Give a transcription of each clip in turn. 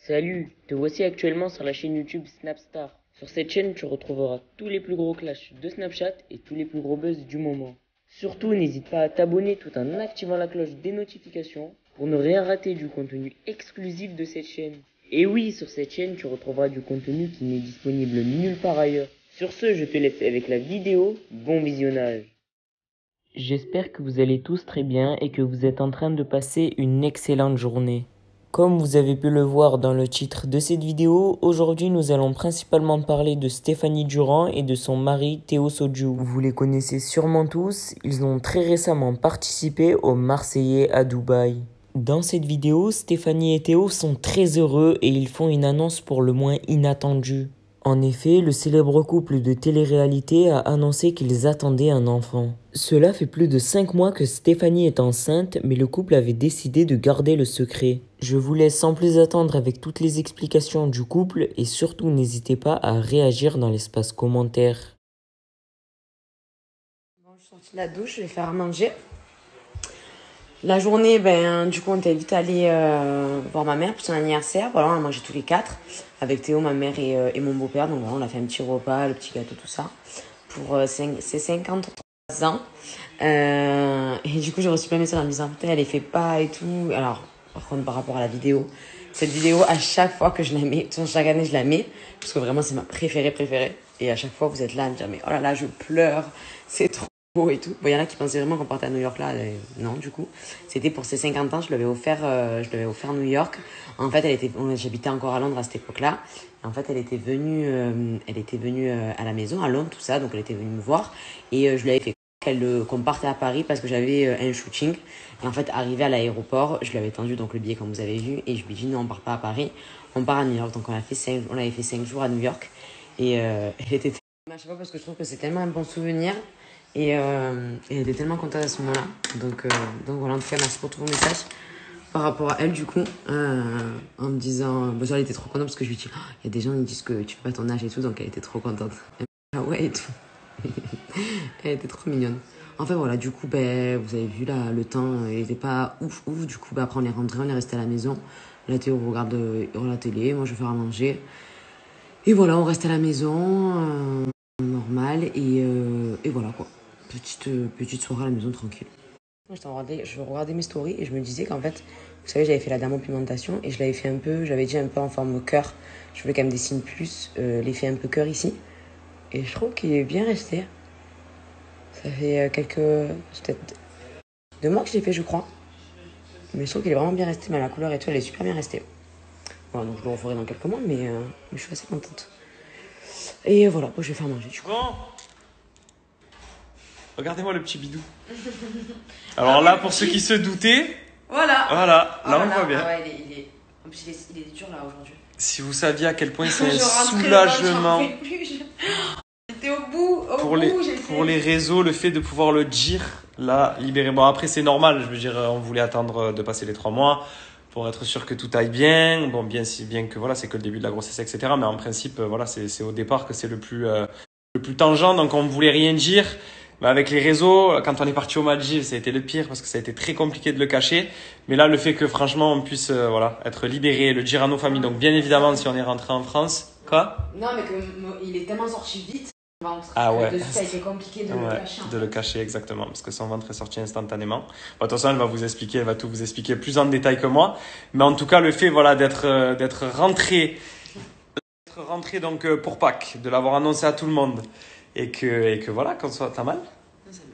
Salut, te voici actuellement sur la chaîne YouTube Snapstar. Sur cette chaîne, tu retrouveras tous les plus gros clashs de Snapchat et tous les plus gros buzz du moment. Surtout, n'hésite pas à t'abonner tout en activant la cloche des notifications pour ne rien rater du contenu exclusif de cette chaîne. Et oui, sur cette chaîne, tu retrouveras du contenu qui n'est disponible nulle part ailleurs. Sur ce, je te laisse avec la vidéo. Bon visionnage. J'espère que vous allez tous très bien et que vous êtes en train de passer une excellente journée. Comme vous avez pu le voir dans le titre de cette vidéo, aujourd'hui nous allons principalement parler de Stéphanie Durand et de son mari Théo Sodjou. Vous les connaissez sûrement tous, ils ont très récemment participé au Marseillais à Dubaï. Dans cette vidéo, Stéphanie et Théo sont très heureux et ils font une annonce pour le moins inattendue. En effet, le célèbre couple de télé-réalité a annoncé qu'ils attendaient un enfant. Cela fait plus de 5 mois que Stéphanie est enceinte, mais le couple avait décidé de garder le secret. Je vous laisse sans plus attendre avec toutes les explications du couple et surtout n'hésitez pas à réagir dans l'espace commentaire. Bon, je suis sortie de la douche, je vais faire à manger. La journée, du coup, on était vite allé voir ma mère pour son anniversaire. Voilà, on a mangé tous les quatre avec Théo, ma mère et mon beau-père. Donc voilà, on a fait un petit repas, le petit gâteau, tout ça pour ses 53 ans. Et du coup, j'ai reçu plein de messages en me disant putain, elle les fait pas et tout. Alors, par contre, par rapport à la vidéo, cette vidéo, à chaque fois que je la mets, de toute façon, chaque année, je la mets parce que vraiment, c'est ma préférée. Et à chaque fois, vous êtes là à me dire mais oh là là, je pleure, c'est trop beau et tout. Bon, il y en a qui pensaient vraiment qu'on partait à New York là. Non, du coup, c'était pour ses 50 ans. Je lui avais offert New York. En fait, j'habitais encore à Londres à cette époque-là. En fait, elle était venue à la maison, à Londres, tout ça. Donc, elle était venue me voir. Et je lui avais fait qu'on partait à Paris parce que j'avais un shooting. Et en fait, arrivé à l'aéroport, je lui avais tendu donc le billet comme vous avez vu. Et je lui ai dit non, on part pas à Paris, on part à New York. Donc, on avait fait 5 jours à New York. Et elle était à chaque fois parce que je trouve que c'est tellement un bon souvenir. Et elle était tellement contente à ce moment-là. Donc voilà, en tout cas, merci pour tous vos messages par rapport à elle, du coup. En me disant, bon, elle était trop contente parce que je lui dis, oh, il y a des gens qui disent que tu fais pas ton âge et tout, donc elle était trop contente. Elle me dit, ah ouais, et tout. Elle était trop mignonne. Enfin voilà, du coup, vous avez vu là, le temps, il était pas ouf. Du coup, après, on est rentré, on est resté à la maison. La Théo regarde la télé, moi je vais faire à manger. Et voilà, on reste à la maison, normal, et voilà quoi. Petite soirée à la maison tranquille. Je regardais mes stories et je me disais qu'en fait, vous savez, j'avais fait la dame en pigmentation et je l'avais fait un peu, j'avais dit un peu en forme cœur. Je voulais qu'elle me dessine plus l'effet un peu cœur ici. Et je trouve qu'il est bien resté. Ça fait peut-être 2 mois que je l'ai fait, je crois. Mais je trouve qu'il est vraiment bien resté. Mais la couleur et tout, elle est super bien restée. Voilà, donc je le referai dans quelques mois, mais je suis assez contente. Et voilà, je vais faire manger du coup. Bon, regardez-moi le petit bidou. Alors là, pour ceux qui se doutaient, Voilà, là on voit bien. Ah ouais, en plus, il est dur là aujourd'hui. Si vous saviez à quel point c'est un Je rentrais soulagement dedans, j'en pouvais plus. J'étais au bout, pour les réseaux, le fait de pouvoir le dire, là, libéré. Bon, après, c'est normal, je veux dire, on voulait attendre de passer les 3 mois pour être sûr que tout aille bien. Bon, bien que voilà, c'est que le début de la grossesse, etc. Mais en principe, voilà, c'est au départ que c'est le plus tangent, donc on ne voulait rien dire. Mais avec les réseaux, quand on est parti au Maldives, ça a été le pire parce que ça a été très compliqué de le cacher. Mais là, le fait que franchement, on puisse être libéré, le dire à nos familles. Donc, bien évidemment, si on est rentré en France, quoi? Non, mais il est tellement sorti vite. Ah ouais. Dessus, ça a été compliqué de le cacher. De le cacher, exactement, parce que son ventre est sorti instantanément. Bon, de toute façon, elle va tout vous expliquer plus en détail que moi. Mais en tout cas, le fait, voilà, d'être rentré donc pour Pâques, de l'avoir annoncé à tout le monde, et que voilà, quand t'as mal. Non, ça me...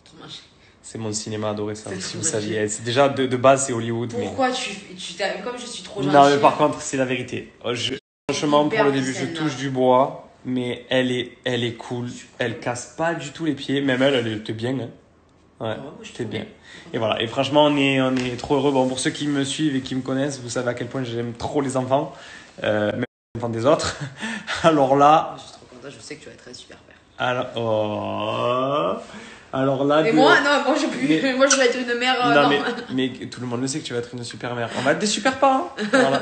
Trop mâché. C'est mon cinéma adoré, ça, C'est si trop vous mâché. saviez. C'est déjà, de base, c'est Hollywood. Pourquoi comme je suis trop gentille. Non, mais par contre, c'est la vérité. Franchement, pour Hyper le début, je saine, touche là. du bois, mais elle est cool. Elle casse pas du tout les pieds. Même elle était bien, hein. Ouais, moi, je c'était trouve bien. bien. Et voilà. Et franchement, on est trop heureux. Bon, pour ceux qui me suivent et qui me connaissent, vous savez à quel point j'aime trop les enfants, même les enfants des autres. Alors là. Je suis trop contente, je sais que tu vas être un super père. Alors là. Mais moi, non, moi je vais être une mère non, normale. mais tout le monde le sait que tu vas être une super mère. On va être des super parents. Voilà.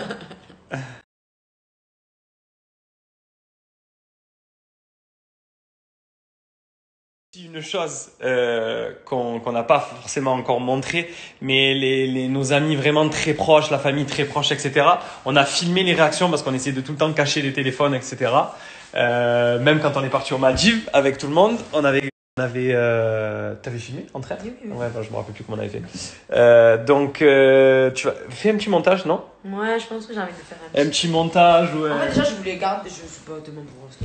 aussi une chose qu'on n'a pas forcément encore montré, mais nos amis vraiment très proches, la famille très proche, etc. On a filmé les réactions parce qu'on essayait de tout le temps cacher les téléphones, etc. Même quand on est parti aux Maldives avec tout le monde, t'avais filmé en train? Oui. Ouais, bah, je me rappelle plus comment on avait fait. Donc, tu vas faire un petit montage, non? Ouais, je pense que j'ai envie de faire Un petit montage, ouais. En fait, déjà, je voulais garder, je sais pas tellement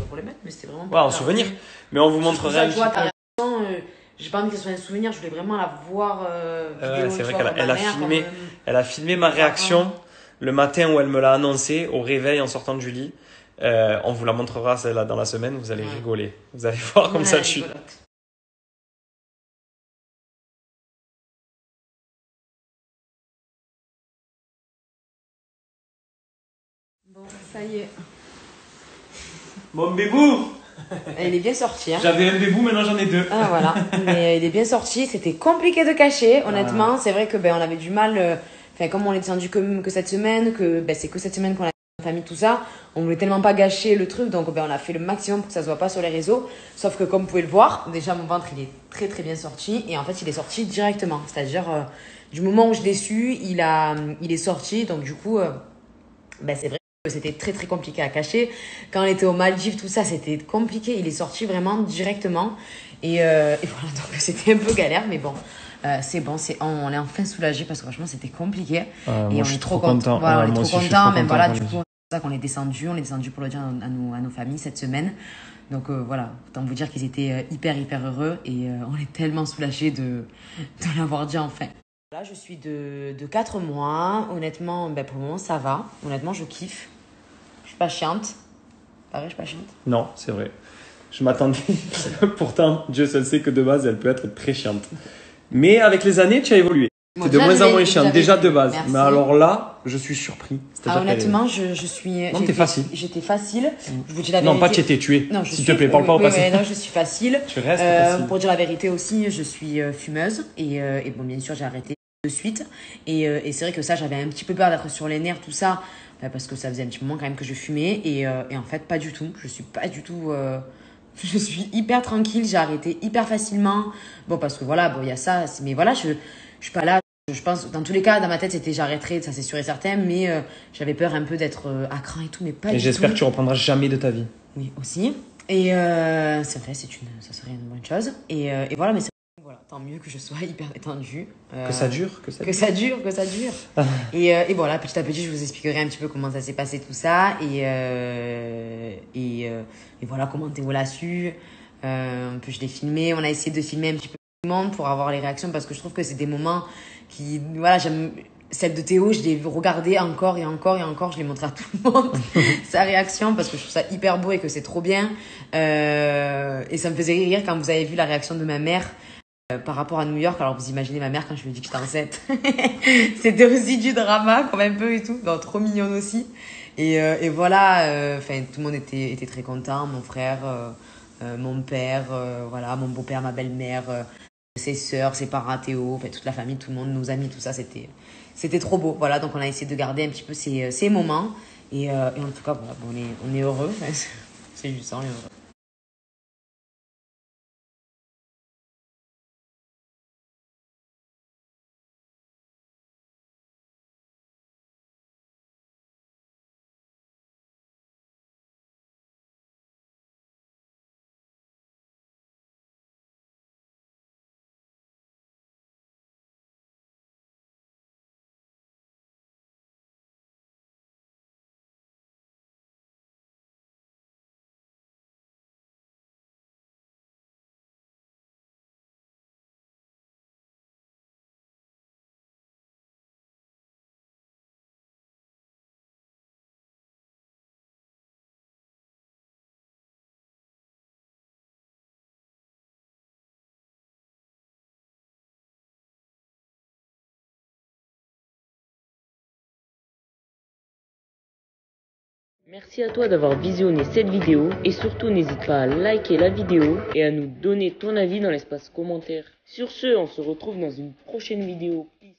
pour les mettre, mais c'était vraiment Ouais, en souvenir. Mais on vous montrera un petit peu. J'ai pas envie que ce soit un souvenir, je voulais vraiment la voir vidéo. C'est vrai qu'elle elle a filmé ma réaction le matin où elle me l'a annoncé au réveil en sortant du lit. On vous la montrera celle-là dans la semaine, vous allez rigoler. Vous allez voir comme ça tue. Bon, ça y est. Mon bébou! Il est bien sorti. Hein. J'avais un bébou, maintenant j'en ai deux. Ah voilà, mais il est bien sorti. C'était compliqué de cacher, honnêtement. C'est vrai que on avait du mal. Comme on est descendu que cette semaine, que c'est que cette semaine qu'on a en famille, tout ça. On voulait tellement pas gâcher le truc, donc on a fait le maximum pour que ça se voit pas sur les réseaux. Sauf que comme vous pouvez le voir, déjà mon ventre il est très très bien sorti et en fait il est sorti directement. C'est-à-dire du moment où je l'ai su, il est sorti. Donc du coup, c'est vrai. C'était très très compliqué à cacher. Quand on était aux Maldives, tout ça, c'était compliqué. Il est sorti vraiment directement. Et voilà, donc c'était un peu galère, mais bon, c'est bon. On est enfin soulagé parce que franchement, c'était compliqué. Et on est trop content. Voilà, on est trop content. Même voilà, du coup, c'est pour ça qu'on est descendu. On est descendu pour le dire à nos familles cette semaine. Donc voilà, autant vous dire qu'ils étaient hyper heureux et on est tellement soulagés de l'avoir dit enfin. Là, je suis de 4 mois. Honnêtement, pour le moment, ça va. Honnêtement, je kiffe. Je suis pas chiante. Pareil, je suis pas chiante. Non, c'est vrai. Je m'attendais. Pourtant, Dieu seul sait que de base, elle peut être très chiante. Mais avec les années, tu as évolué. C'est de moins en moins chiante, déjà de base. Merci. Mais alors là, je suis surpris. Honnêtement, je suis. Non, t'es facile. J'étais facile. Je vous dis la vérité. Non, pas t'étais, tu es. Non, s'il te plaît, parle pas au passé. Non, je suis facile. Tu restes facile. Pour dire la vérité aussi, je suis fumeuse. Et bon, bien sûr, j'ai arrêté de suite. Et c'est vrai que ça, j'avais un petit peu peur d'être sur les nerfs, tout ça. Parce que ça faisait un petit moment quand même que je fumais. Et en fait, pas du tout. Je suis pas du tout. Je suis hyper tranquille. J'ai arrêté hyper facilement. Bon, parce que voilà, il y a ça. Mais voilà, je suis pas là. Je pense, dans tous les cas, dans ma tête, c'était j'arrêterai, ça c'est sûr et certain. Mais j'avais peur un peu d'être à cran et tout. Mais pas du tout. Et j'espère que tu reprendras jamais de ta vie. Oui, aussi. Et c'est vrai, ça serait une bonne chose. Et voilà, mais voilà, tant mieux que je sois hyper détendue. Que ça dure. Que ça dure. Et voilà, petit à petit, je vous expliquerai un petit peu comment ça s'est passé tout ça. Et voilà, comment Théo l'a su. Un peu, je l'ai filmé. On a essayé de filmer un petit peu tout le monde pour avoir les réactions parce que je trouve que c'est des moments qui... Voilà, j'aime... Celle de Théo, je l'ai regardée encore et encore. Je l'ai montré à tout le monde, sa réaction, parce que je trouve ça hyper beau et que c'est trop bien. Et ça me faisait rire quand vous avez vu la réaction de ma mère par rapport à New York. Alors vous imaginez ma mère quand je lui ai dit que j'étais enceinte. C'était aussi du drama, comme un peu et tout. Donc, trop mignonne aussi. Et voilà, tout le monde était très content. Mon frère, mon père, voilà, mon beau-père, ma belle-mère, ses sœurs, ses parents, Théo, toute la famille, tout le monde, nos amis, tout ça, c'était trop beau. Voilà, donc on a essayé de garder un petit peu ces moments. Et en tout cas, voilà, on est heureux. C'est juste ça, on est heureux. Merci à toi d'avoir visionné cette vidéo et surtout n'hésite pas à liker la vidéo et à nous donner ton avis dans l'espace commentaire. Sur ce, on se retrouve dans une prochaine vidéo. Peace.